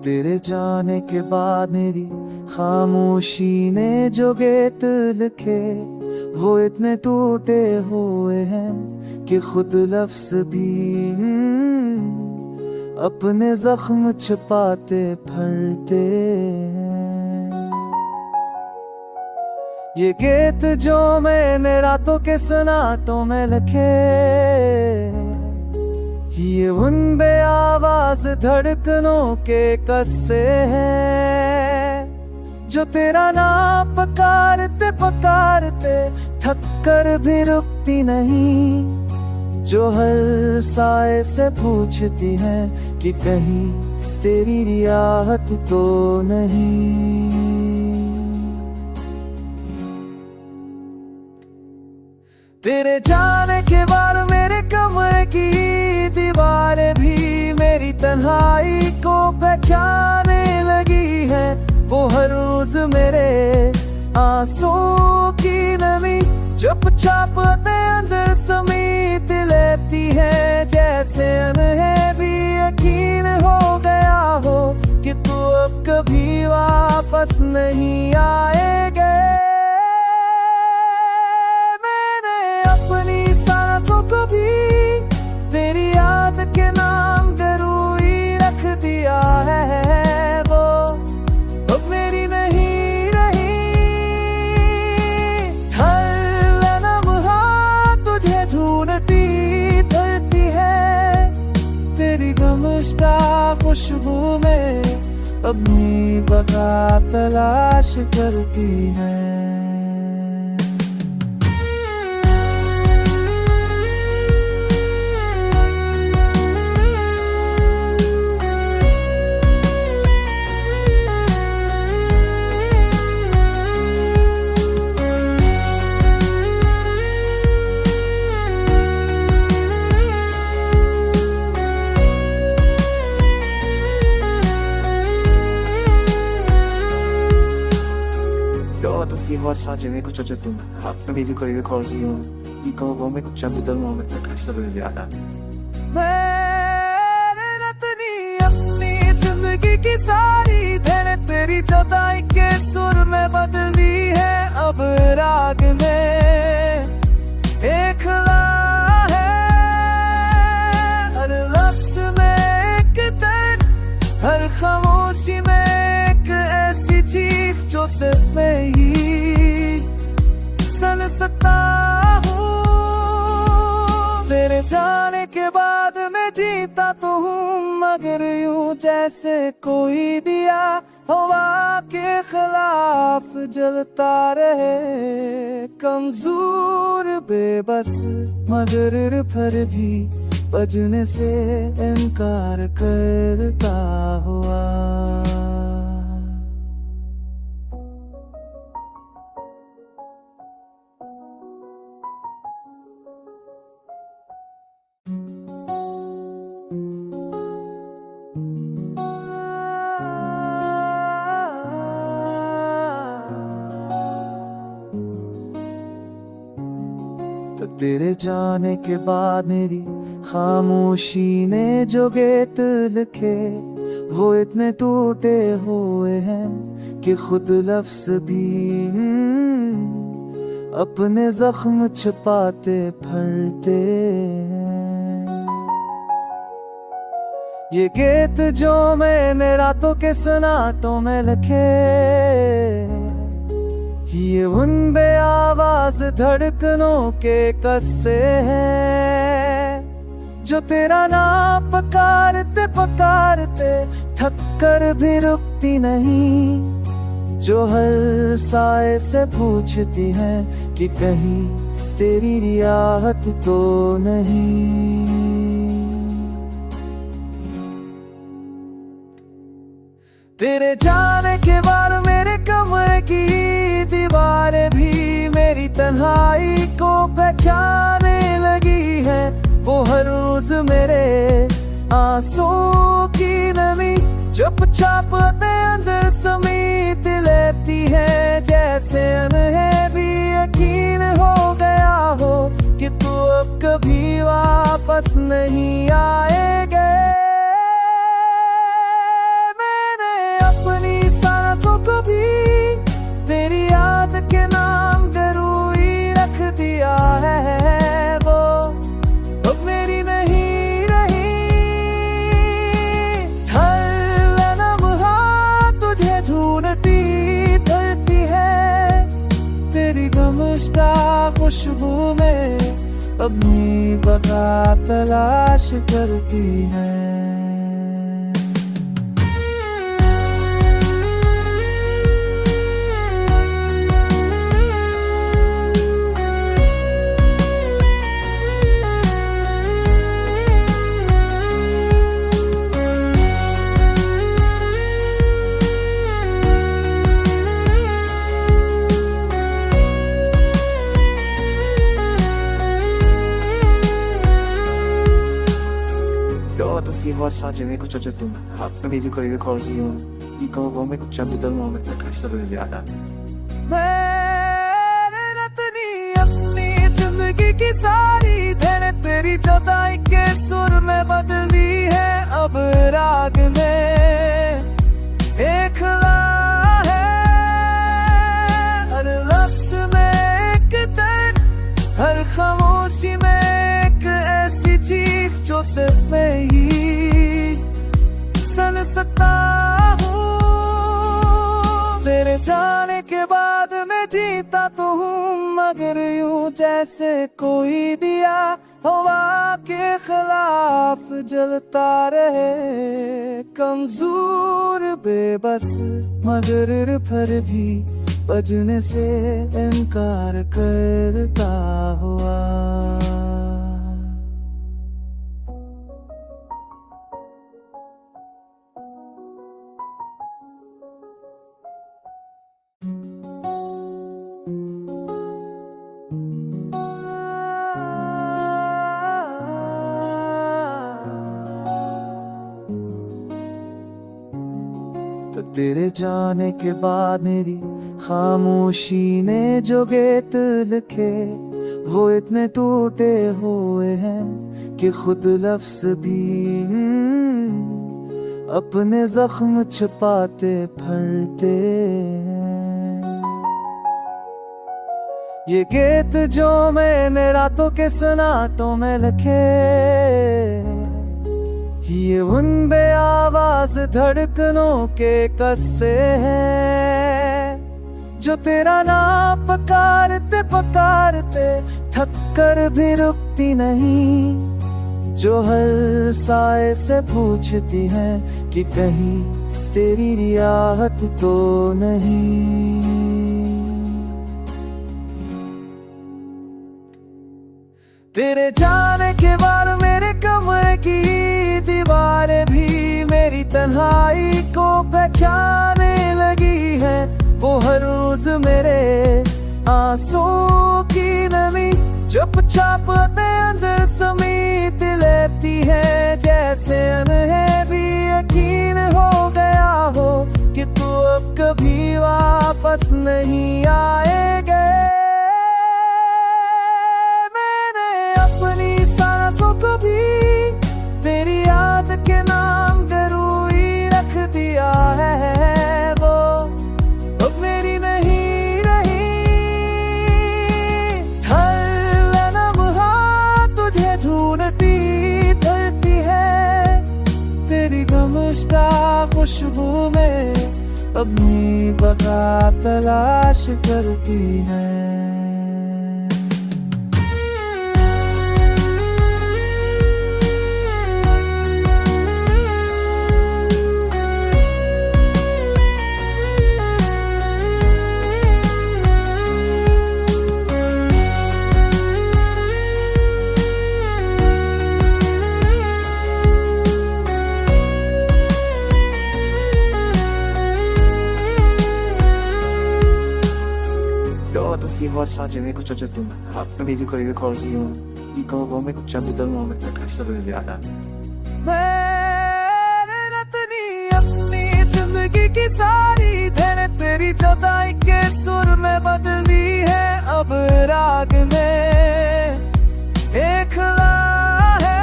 तेरे जाने के बाद मेरी खामोशी ने जो गीत लिखे वो इतने टूटे हुए हैं कि खुद लफ्ज भी अपने जख्म छिपाते फरते हैं। ये गीत जो मैंने रातों के सन्नाटों में लिखे, ये उन बेआवाज धड़कनों के कस्से हैं जो तेरा नाम पुकारते पुकारते थक कर भी रुकती नहीं, जो हर साए से पूछती है कि कहीं तेरी रियाहत तो नहीं। तेरे जाने के बाद मेरे कमरे की दीवारें भी मेरी तन्हाई को पहचानने लगी है। वो हर रोज मेरे आंसुओं की नमी चुपचाप अंदर समेट लेती है, जैसे उन्हें भी यकीन हो गया हो कि तू अब कभी वापस नहीं आएगा। तेरी याद के नाम जरूरी रख दिया है, वो अब मेरी नहीं रही। हर लम्हा तुझे ढूंढती धरती है, तेरी गमशदा खुशबू में अपनी बका तलाश करती है। Ti hosaje me kucho tu apne bizi kori call si iko wo me kucho tu mo me kachi sa bhi yaad मैंने रतनी अपनी जिंदगी की सारी धड़े तेरी जुदाई के सुर में बदली है। अब राग में एक ला है, हर लफ्ज में एक दर्द, हर खामोशी में एक ऐसी चीख जो सिर्फ मैं ही सन सकता हूँ। तेरे जाने के बाद मैं जीता तो हूँ, मगर यूं जैसे कोई दिया हवा के खिलाफ जलता रहे। कमजोर बेबस मगर फिर भी बजने से इनकार करता हुआ। तो तेरे जाने के बाद मेरी खामोशी ने जो गीत लिखे वो इतने टूटे हुए हैं कि खुद लफ्ज भी अपने जख्म छिपाते फरते हैं। ये गीत जो मैंने रातों के सन्नाटों में लिखे, ये उन बेआवाज धड़कनों के कस्से हैं जो तेरा नाम पुकारते पुकारते थक कर भी रुकती नहीं, जो हर साए से पूछती है कि कहीं तेरी रियाहत तो नहीं। तेरे जाने के बाद मेरे कमरे की दीवारें भी मेरी तन्हाई को पहचानने लगी है। वो हर रोज मेरे आंसुओं की नमी चुपचाप अंदर समेट लेती है, जैसे उन्हें भी यकीन हो गया हो कि तू अब कभी वापस नहीं आएगा। मैंने गमशदा खुशबू में अपनी बका तलाश करती है। Tutti i passaggi mi cuccio già tu, mi dico che così dico come cuccio tutto il mondo per che sto vedendo। मैंने रतनी अपनी जिंदगी की सारी धड़े तेरी जुदाई के सुर में बदली है अब राग में। एक ला है हर लफ्ज़ में एक दर्द, हर खामोशी में एक ऐसी चीख जो सिर्फ मैं ही सन सकता हूँ। तेरे जाने के बाद मैं जीता तो हूँ, मगर यूं जैसे कोई दिया हवा के खिलाफ जलता रहे। कमजोर बेबस मगर फिर भी बजने से इनकार करता हुआ। तो तेरे जाने के बाद मेरी खामोशी ने जो गीत लिखे वो इतने टूटे हुए हैं कि खुद लफ्ज़ भी अपने जख्म छुपाते फिरते हैं। ये गीत जो मैंने रातों के सन्नाटों में लिखे, ये उन बेआवाज धड़कनों के कस्से हैं जो तेरा नाम पुकारते पुकारते थक कर भी रुकती नहीं, जो हर साए से पूछती है कि कहीं तेरी रियाहत तो नहीं। तेरे जाने के बाद मेरे कमरे की दीवारें भी मेरी तन्हाई को पहचानने लगी है। वो हर रोज मेरे आंसुओं की नमी चुपचाप अपने अंदर समेट लेती है। जैसे उन्हें भी यकीन हो गया हो कि तू अब कभी वापस नहीं आएगा। मैंने अपनी सांसों को भी तेरी याद के नाम जरूरी रख दिया है। वो अब मेरी नहीं रही, हर लम्हा तुझे ढूंढती धरती है। तेरी गमशदा खुशबू में अपनी बका तलाश करती है। Tutti i passaggi mi cuccio già tu, mi dico che così dico come cuccio tutto il mondo per che sto vedendo। मैंने रतनी अपनी जिंदगी की सारी धड़े तेरी जुदाई के सुर में बदली है अब राग में। एक ला है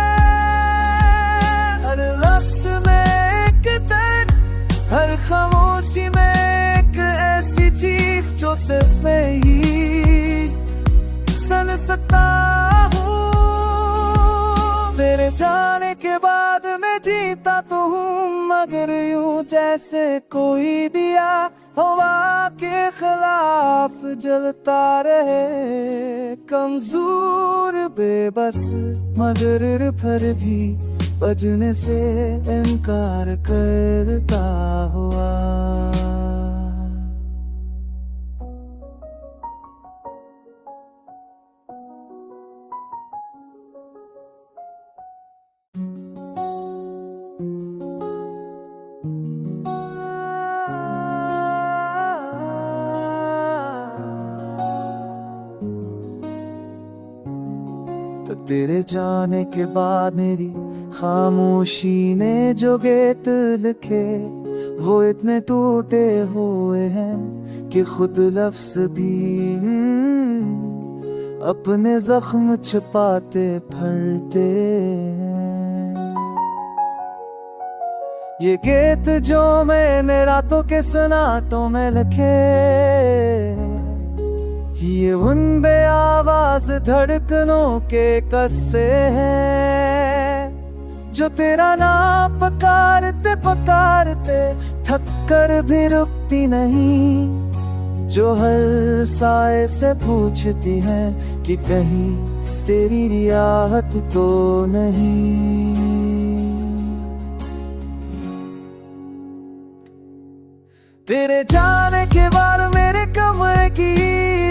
हर लफ्ज़ में एक दर्द, हर खामोशी में एक ऐसी चीख जो सिर्फ मैं ही सन सकता हूँ। तेरे जाने के बाद मैं जीता तो हूँ, मगर यूं जैसे कोई दिया हवा के खिलाफ खिलाफ जलता रहे, कमजोर बेबस मगर फिर भी बजने से इनकार करता हुआ। तो तेरे जाने के बाद मेरी खामोशी ने जो गीत लिखे, वो इतने टूटे हुए हैं कि खुद लफ्ज भी अपने जख्म छुपाते फिरते हैं। ये गीत जो मैंने रातों के सन्नाटों में लिखे, ये उन बेआवाज धड़कनों के कस्से हैं जो तेरा नाम पुकारते पुकारते थक कर भी रुकती नहीं, जो हर साए से पूछती है कि कहीं तेरी रियाहत तो नहीं। तेरे जाने के बाद मेरे कमरे की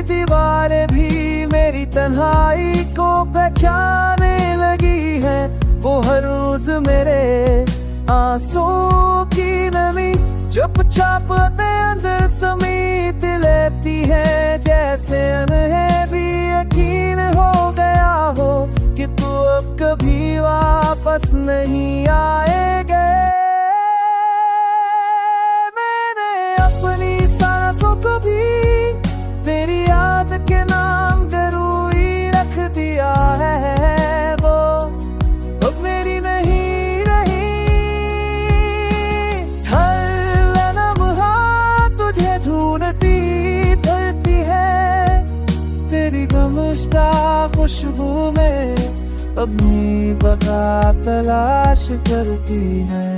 दीवारें भी मेरी तन्हाई को पहचानने लगी है। वो हर रोज मेरे आंसुओं की नमी चुपचाप अपने अंदर समेट लेती है, जैसे उन्हें भी यकीन हो गया हो कि तू अब कभी वापस नहीं आएगा। तेरी याद के नाम जरूरी रख दिया है, वो अब मेरी नहीं रही। हर लम्हा तुझे ढूंढती धरती है, तेरी गमशदा खुशबू में अपनी बका तलाश करती है।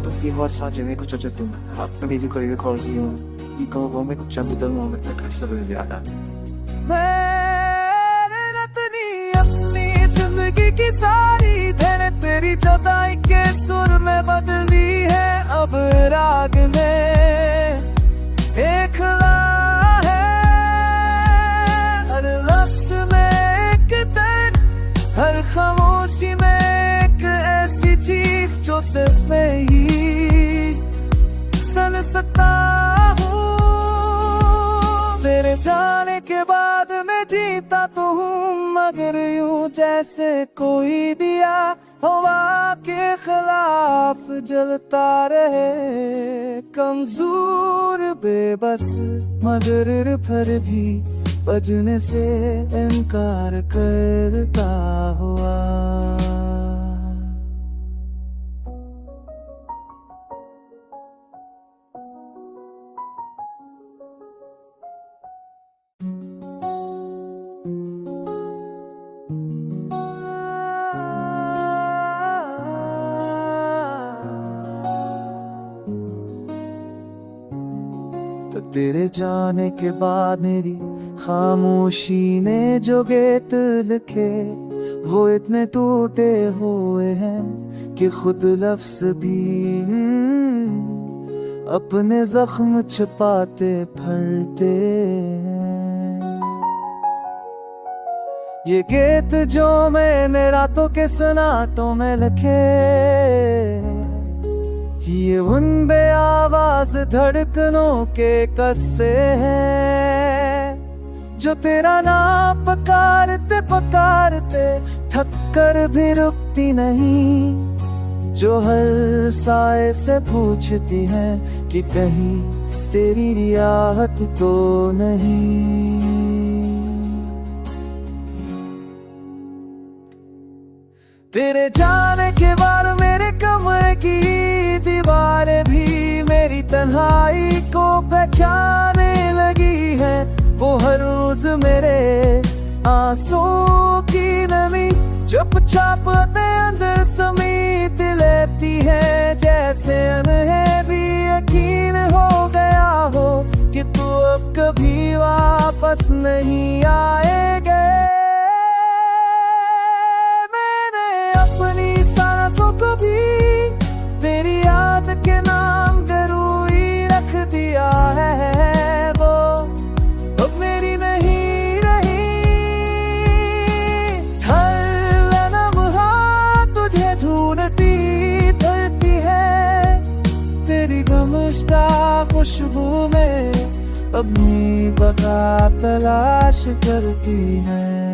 Tutti i passaggi mi concerto ma mi dico le cose io dico come c'è da nome per che sta vedendo मैंने रतनी अपनी जिंदगी की सारी धड़े तेरी जुदाई के सुर में बदली है। अब राग में एक ला है, हर लफ्ज़ में एक दर्द, हर खामोशी में एक ऐसी चीख जो सिर्फ मैं ही सुन सकता हूँ। तेरे जाने के बाद मैं जीता तो हूँ, मगर यूं जैसे कोई दिया हवा के खिलाफ जलता रहे, कमजोर बेबस मगर फिर भी बजने से इनकार करता हुआ। तो तेरे जाने के बाद मेरी खामोशी ने जो गीत लिखे, वो इतने टूटे हुए हैं कि खुद लफ्ज भी अपने जख्म छुपाते फिरते हैं। ये गीत जो मैंने रातों के सन्नाटों में लिखे, ये उन बेआवाज धड़कनों के कस्से हैं जो तेरा नाम पुकारते पुकारते थक कर भी रुकती नहीं, जो हर साए से पूछती है कि कहीं तेरी रियायत तो नहीं। तेरे जाने के बाद मेरे कमरे की दीवारें भी मेरी तन्हाई को पहचानने लगी है। वो हर रोज मेरे आंसुओं की नमी चुपचाप अपने अंदर समेट लेती है। जैसे उन्हें भी यकीन हो गया हो कि तू अब कभी वापस नहीं आएगा। मैंने अपनी सांसों को भी तेरी याद के नाम जरूरी रख दिया है। वो अब मेरी नहीं रही। हर लम्हा तुझे ढूंढती धरती है। तेरी गमशदा खुशबू में अपनी बका तलाश करती है।